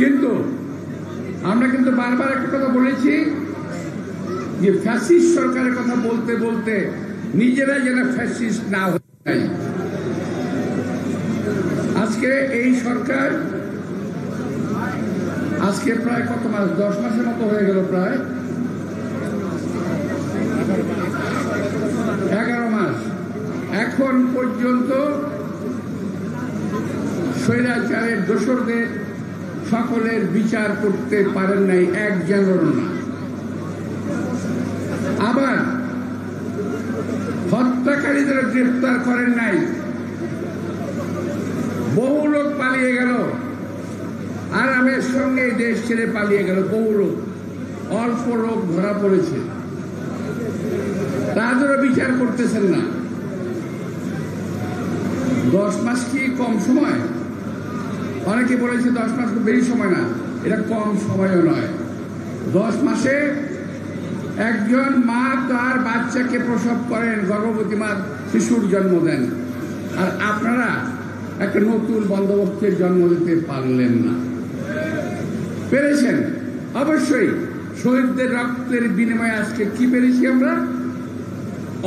কিন্তু আমরা কিন্তু বারবার একটা কথা বলেছি যে ফ্যাসিস্ট সরকারের কথা বলতে বলতে নিজেরা যেন ফ্যাসিস্ট না হয়ে যায়। আজকে এই সরকার আজকে প্রায় কত মাস, 10 মাসের মতো হয়ে গেল, প্রায় 11 মাস এখন পর্যন্ত স্বৈরাচারের দোসরদের সকলের বিচার করতে পারেন নাই, একজনের না। আবার হত্যাকারীদের গ্রেফতার করেন নাই। বহু লোক পালিয়ে গেল, আরামের সঙ্গে দেশ ছেড়ে পালিয়ে গেল বহু লোক। অল্প লোক ধরা পড়েছে, তাদেরও বিচার করতেছেন না। 10 মাস কি কম সময়? অনেকে বলেছে 10 মাস খুব বেশি সময় না, এটা কম সময়ও নয়। 10 মাসে একজন মা তার বাচ্চাকে প্রসব করেন, গর্ভবতী মা শিশুর জন্ম দেন, আর আপনারা একটা নতুন বন্দোবস্তের জন্ম দিতে পারলেন না। পেরেছেন অবশ্যই, শহীদদের রক্তের বিনিময়ে আজকে কি পেরেছি আমরা?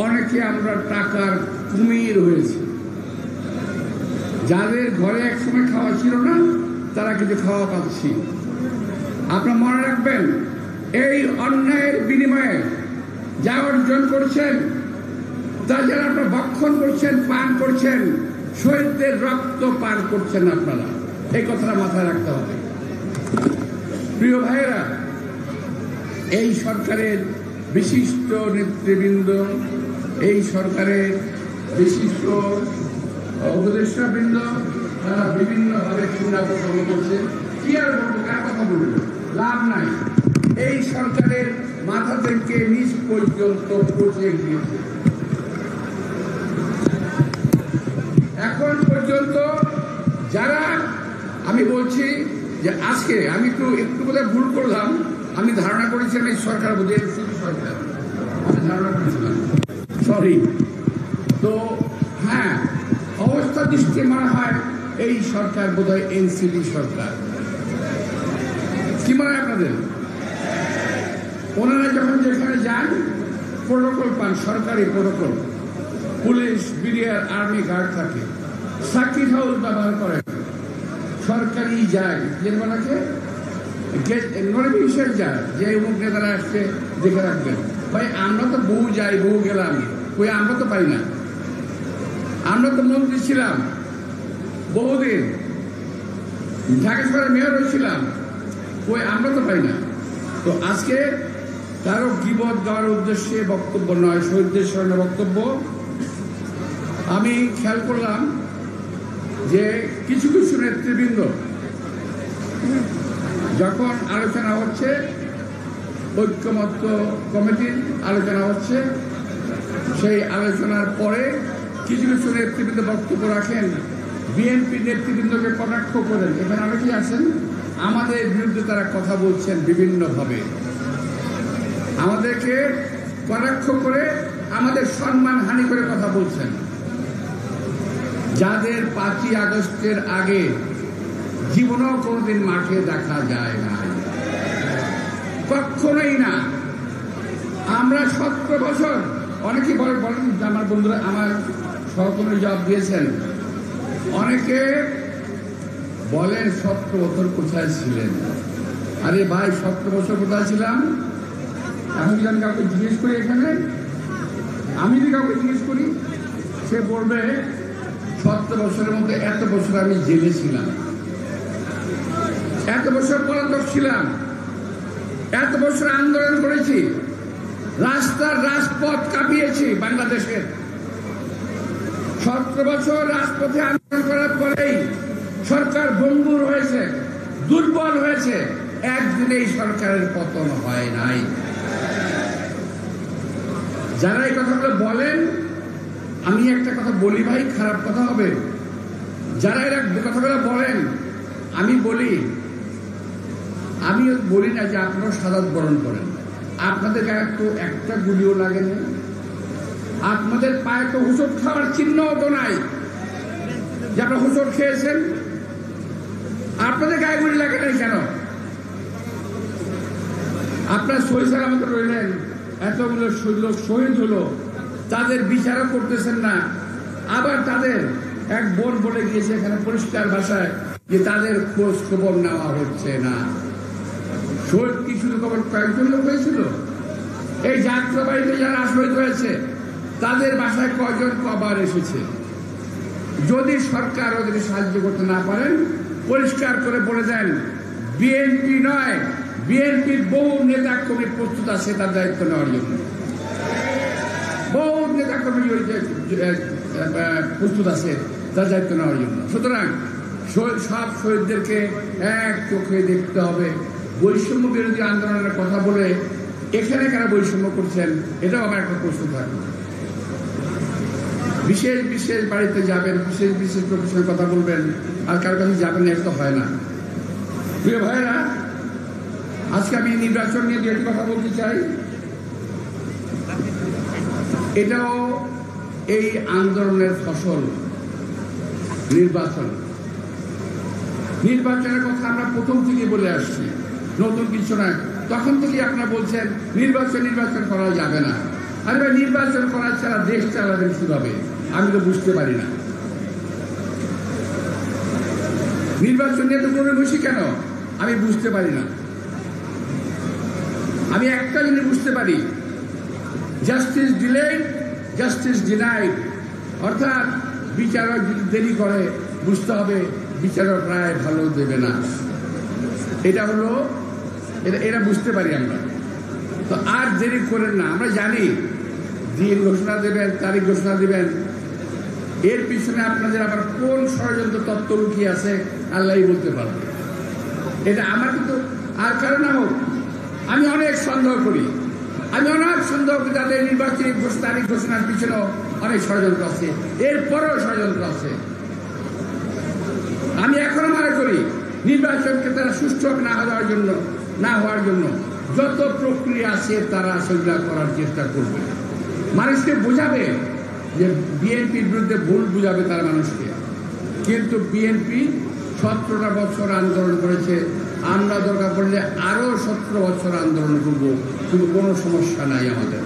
অনেকে আমরা টাকার কুমির হয়েছে। যাদের ঘরে একসময় খাওয়া ছিল না, তারা কিন্তু খাওয়া পাচ্ছি। আপনারা মনে রাখবেন, এই অন্যায়ের বিনিময়ে যা অর্জন করছেন, তা যারা আপনারা ভক্ষণ করছেন, পান করছেন, শহীদদের রক্ত পান করছেন আপনারা। এই কথাটা মাথায় রাখতে হবে। প্রিয় ভাইয়েরা, এই সরকারের বিশিষ্ট নেতৃবৃন্দ, এই সরকারের বিশিষ্ট উপদেষ্টাবৃন্দ, তারা বিভিন্নভাবে চিন্তাভাবনা করছে। কি আর বলবো, কার কথা বলবো, লাভ নাই। এই সরকারের মাথা থেকে নিচ পর্যন্ত পৌঁছে গিয়েছে। এখন পর্যন্ত যারা, আমি বলছি যে আজকে আমি একটু বোধহয় ভুল করলাম, আমি ধারণা করেছিলাম এই সরকার বোধহয় সরকার, আমি ধারণা করেছিলাম, সরি। তো হ্যাঁ, অবস্থা দৃষ্টি মনে হয় এই সরকার বোধহয় এনসিপি সরকার। কি মনে হয় আপনাদের? ওনারা যখন যেখানে যান প্রোটোকল পান, সরকারি protocol, police, BDR, army guard থাকে, সার্কিট হাউস ব্যবহার করেন, সরকারি যায়, যেমন আছে নোটিফিকেশন যায় যে অমুক নেতারা আসছে, দেখে রাখবেন। ভাই আমরা তো বহু যাই, বহু গেলাম, ওই আমরা তো পাই না। আমরা তো মন্ত্রী ছিলাম বহুদিন, ঢাকা শহরের মেয়র হয়েছিলাম, ওই আমরা তো পাই না। তো আজকে কারো গীবত গাওয়ার উদ্দেশ্যে বক্তব্য নয়, শহীদদের স্মরণে বক্তব্য। আমি খেয়াল করলাম যে কিছু কিছু নেতৃবৃন্দ যখন আলোচনা হচ্ছে, ঐক্যমত্য কমিটির আলোচনা হচ্ছে, সেই আলোচনার পরে কিছু কিছু নেতৃবৃন্দ বক্তব্য রাখেন, বিএনপি নেতৃবৃন্দকে কটাক্ষ করেন। এখানে অনেকেই আছেন, আমাদের বিরুদ্ধে তারা কথা বলছেন বিভিন্নভাবে, আমাদেরকে কটাক্ষ করে আমাদের সম্মান হানি করে কথা বলছেন। যাদের 5ই আগস্টের আগে জীবনেও কোনোদিন মাঠে দেখা যায় না, কখনোই না। আমরা 17 বছর, অনেকে বলেন, আমার বন্ধুরা, আমার সহকর্মী জবাব দিয়েছেন, অনেকে বলেন 17 বছর কোথায় ছিলেন? আরে ভাই, 17 বছর কোথায় ছিলাম? আমি যদি আমি কাউকে জিজ্ঞেস করি, এখানে আমি যদি কাউকে জিজ্ঞেস করি, সে বলবে 17 বছরের মধ্যে এত বছর আমি জেলে ছিলাম, এত বছর পলাতক ছিলাম, এত বছর আন্দোলন করেছি, রাস্তার রাজপথ কাঁপিয়েছি বাংলাদেশের। 17 বছর রাজপথে আন্দোলন করার পরেই সরকার ভঙ্গুর হয়েছে, দুর্বল হয়েছে, একদিনে এই সরকারের পতন হয় নাই। যারা এই কথাগুলো বলেন, আমি একটা কথা বলি ভাই, খারাপ কথা হবে। যারা এরা কথাগুলো বলেন, আমি বলি না যে আপনারা শাহাদাত বরণ করেন, আপনাদের গায়ে তো একটা গুলিও লাগে না, আপনাদের পায়ে তো হুঁচট খাওয়ার চিহ্নও তো নাই যে আপনারা হুঁচট খেয়েছেন। আপনাদের গায়ে গুলি লাগে নাই কেন? আপনার সহি সালামত রইলেন, এতগুলো লোক শহীদ হলো, তাদের বিচারও করতেছেন না। আবার তাদের এক বোন বলে গিয়েছে এখানে পরিষ্কার ভাষায় যে তাদের খোঁজ খবর নেওয়া হচ্ছে না। শহীদ কি শুধু খবর কয়েকজন লোক হয়েছিল? এই যাত্রাবাড়িতে যারা শহীদ হয়েছে তাদের বাসায় কয়জন কবার এসেছে? যদি সরকার ওদেরকে সাহায্য করতে না পারেন, পরিষ্কার করে বলে দেন বিএনপি নয়, বিএনপির বহু নেতা কর্মী প্রস্তুত আছে তার দায়িত্ব নেওয়ার জন্য। বহু নেতা কর্মী প্রস্তুত আছে তার দায়িত্ব নেওয়ার জন্য। সুতরাং সব শহীদদেরকে এক চোখে দেখতে হবে। বৈষম্য বিরোধী আন্দোলনের কথা বলে এখানে কারা বৈষম্য করছেন, এটাও আমার একটা প্রশ্ন থাকে। বিশেষ বিশেষ বাড়িতে যাবেন, বিশেষ বিশেষ প্রফেশনের কথা বলবেন, আর কারো কাছে যাবেন না, এটা হয় না। প্রিয় ভাইরা, আজকে আমি নির্বাচন নিয়ে দুটি কথা বলতে চাই। এটাও এই আন্দোলনের ফসল। নির্বাচনের কথা আমরা প্রথম থেকে বলে আসছি, নতুন কিছু নয়। তখন থেকে আপনারা বলছেন নির্বাচন করা যাবে না। আরে ভাই, নির্বাচন করা ছাড়া দেশ চালাবেন কিভাবে? আমি তো বুঝতে পারি না। নির্বাচন নিয়ে তো করে বসি কেন আমি বুঝতে পারি না। আমি একটা জিনিস বুঝতে পারি, জাস্টিস ডিলেড, জাস্টিস ডিনাইড। অর্থাৎ বিচারক যদি দেরি করে, বুঝতে হবে বিচারক রায় ভালো দেবে না। এটা হলো এটা বুঝতে পারি আমরা। তো আর দেরি করেন না। আমরা জানি দিন ঘোষণা দেবেন, তারিখ ঘোষণা দেবেন, এর পিছনে আপনাদের আবার কোন ষড়যন্ত্র তত্ত্ব লুকিয়ে আছে আল্লাহই বলতে পারবে। এটা আমার কিন্তু আর কারণ না হোক, আমি অনেক সন্দেহ করি তাদের নির্বাচনী তারিখ ঘোষণার পিছনেও অনেক ষড়যন্ত্র আছে, এরপরেও ষড়যন্ত্র আছে। আমি এখনো মনে করি নির্বাচনকে তারা সুষ্ঠু না হওয়ার জন্য যত প্রক্রিয়া আছে তারা সেগুলা করার চেষ্টা করবে। মানুষকে বোঝাবে যে বিএনপির বিরুদ্ধে ভুল বুঝাবে তারা মানুষকে। কিন্তু বিএনপি 17টা বছর আন্দোলন করেছে, আমরা দরকার পড়লে আরো 17 বছর আন্দোলন করবো, কিন্তু কোনো সমস্যা নাই আমাদের।